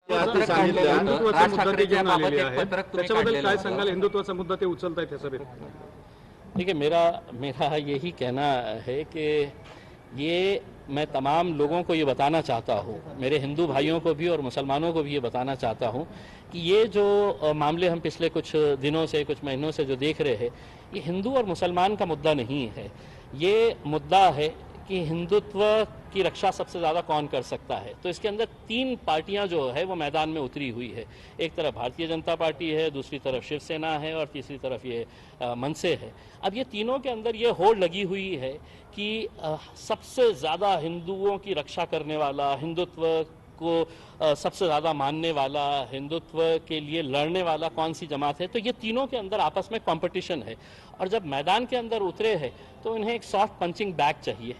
हिंदुत्वाचा मुद्दा ते घेऊन आलेले आहेत, त्याच्याबद्दल काय सांगाल? हिंदुत्वाचा मुद्दा ते उचलतायत त्या सभेत. देखिए, मेरा यही कहना है कि ये मैं तमाम लोगों को ये बताना चाहता हूँ, मेरे हिंदू भाइयों को भी और मुसलमानों को भी ये बताना चाहता हूँ कि ये जो मामले हम पिछले कुछ दिनों से, कुछ महीनों से जो देख रहे हैं, ये हिंदू और मुसलमान का मुद्दा नहीं है। ये मुद्दा है कि हिंदुत्व की रक्षा सबसे ज़्यादा कौन कर सकता है। तो इसके अंदर तीन पार्टियां जो है वो मैदान में उतरी हुई है। एक तरफ भारतीय जनता पार्टी है, दूसरी तरफ शिवसेना है और तीसरी तरफ ये मनसे है। अब ये तीनों के अंदर ये होड़ लगी हुई है कि सबसे ज़्यादा हिंदुओं की रक्षा करने वाला, हिंदुत्व को सबसे ज़्यादा मानने वाला, हिंदुत्व के लिए लड़ने वाला कौन सी जमात है। तो ये तीनों के अंदर आपस में कंपटीशन है और जब मैदान के अंदर उतरे हैं तो इन्हें एक सॉफ्ट पंचिंग बैग चाहिए,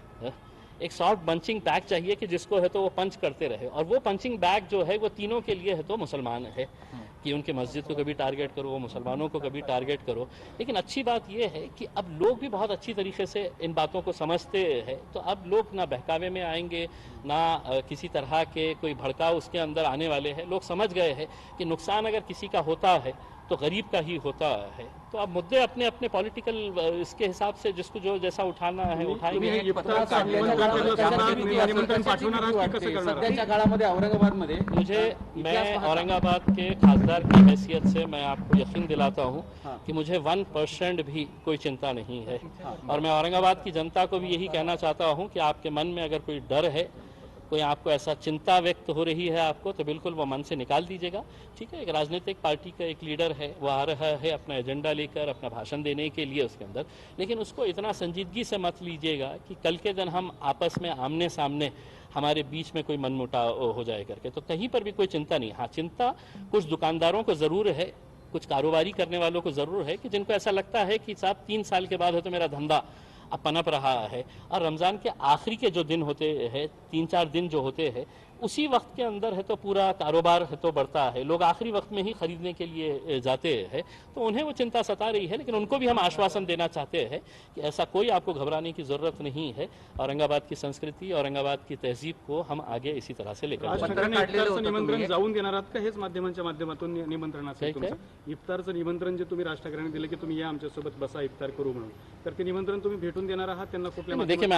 एक सॉफ्ट पंचिंग बैग चाहिए कि जिसको है तो वो पंच करते रहे। और वो पंचिंग बैग जो है वो तीनों के लिए है तो मुसलमान है कि उनके मस्जिद को कभी टारगेट करो, वो मुसलमानों को कभी टारगेट करो। लेकिन अच्छी बात ये है कि अब लोग भी बहुत अच्छी तरीके से इन बातों को समझते हैं, तो अब लोग ना बहकावे में आएंगे, ना किसी तरह के कोई भड़काव उसके अंदर आने वाले हैं। लोग समझ गए हैं कि नुकसान अगर किसी का होता है तो गरीब का ही होता है। तो अब मुद्दे अपने अपने पॉलिटिकल इसके हिसाब से जिसको जो जैसा उठाना है उठाएंगे। सध्याच्या काळामध्ये औरंगाबादमध्ये मैं औरंगाबाद के खासदार की हैसियत से मैं आपको यकीन दिलाता हूँ कि मुझे 1% भी कोई चिंता नहीं है। और मैं औरंगाबाद की जनता को भी यही कहना चाहता हूँ कि आपके मन में अगर कोई डर है, कोई आपको ऐसा चिंता व्यक्त हो रही है आपको, तो बिल्कुल वो मन से निकाल दीजिएगा। ठीक है, एक राजनीतिक पार्टी का एक लीडर है, वो आ रहा है अपना एजेंडा लेकर, अपना भाषण देने के लिए उसके अंदर, लेकिन उसको इतना संजीदगी से मत लीजिएगा कि कल के दिन हम आपस में आमने सामने हमारे बीच में कोई मनमुटाव हो जाए करके। तो कहीं पर भी कोई चिंता नहीं। हाँ, चिंता कुछ दुकानदारों को ज़रूर है, कुछ कारोबारी करने वालों को ज़रूर है कि जिनको ऐसा लगता है कि साहब 3 साल के बाद है तो मेरा धंधा अब पनप रहा है। और रमज़ान के आखिरी के जो दिन होते हैं, 3-4 दिन जो होते हैं, उसी वक्त के अंदर है तो पूरा कारोबार है तो बढ़ता है, लोग आखिरी वक्त में ही खरीदने के लिए जाते हैं, तो उन्हें वो चिंता सता रही है। लेकिन उनको भी हम आश्वासन देना चाहते हैं कि ऐसा कोई आपको घबराने की ज़रूरत नहीं है। औरंगाबाद की संस्कृति, औरंगाबाद की तहजीब को हम आगे इसी तरह से लेकर निमंत्रण जाऊन देणार आहात का? हेच माध्यमांच्या माध्यमातून निमंत्रण असेल इफ्तारचं निमंत्रण जे तुम्ही राज ठाकरेंनी दिलं की तुम्ही या आमच्यासोबत बसा इफ्तार करू म्हणून, तर ते निमंत्रण तुम्ही भेटून देणार आहात त्यांना कुठल्या? देखिए, मैं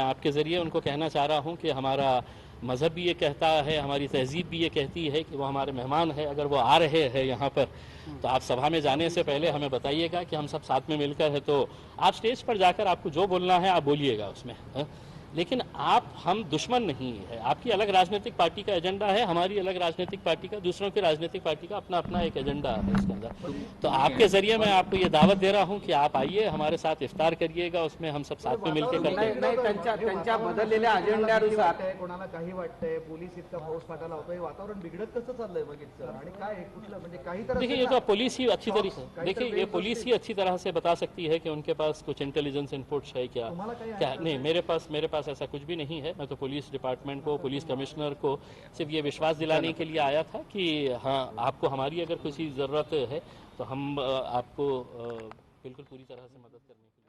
आपके जरिए उनको कहना चाह रहा हूँ कि हमारा मज़हब भी ये कहता है, हमारी तहजीब भी ये कहती है कि वो हमारे मेहमान है। अगर वो आ रहे हैं यहाँ पर तो आप सभा में जाने से पहले हमें बताइएगा कि हम सब साथ में मिलकर है तो आप स्टेज पर जाकर आपको जो बोलना है आप बोलिएगा उसमें, लेकिन हम दुश्मन नहीं है। आपकी अलग राजनीतिक पार्टी का एजेंडा है, हमारी अलग राजनीतिक पार्टी का, दूसरों की राजनीतिक पार्टी का अपना अपना एक एजेंडा है इसके अंदर। तो आपके जरिए मैं आपको ये दावत दे रहा हूँ कि आप आइए, हमारे साथ इफ्तार करिएगा, उसमें हम सब साथ में मिलकर करते हैं। त्यांच्या बदललेल्या अजेंड्यानुसार कोणाला काही वाटतंय, पोलीस इतका पाऊस पाठाला होतोय, वातावरण बिघडत कसं चाललंय बघितलं आणि काय कुठलं म्हणजे काही तरह? देखिए, ये तो पुलिस ही अच्छी तरीके से, देखिए ये पुलिस ही अच्छी तरह से बता सकती है कि उनके पास कुछ इंटेलिजेंस इनपुट्स है क्या नहीं। मेरे पास ऐसा कुछ भी नहीं है। मैं तो पुलिस डिपार्टमेंट को, पुलिस कमिश्नर को सिर्फ ये विश्वास दिलाने के लिए आया था कि हाँ, आपको हमारी अगर किसी ज़रूरत है तो हम आपको बिल्कुल पूरी तरह से मदद करने के लिए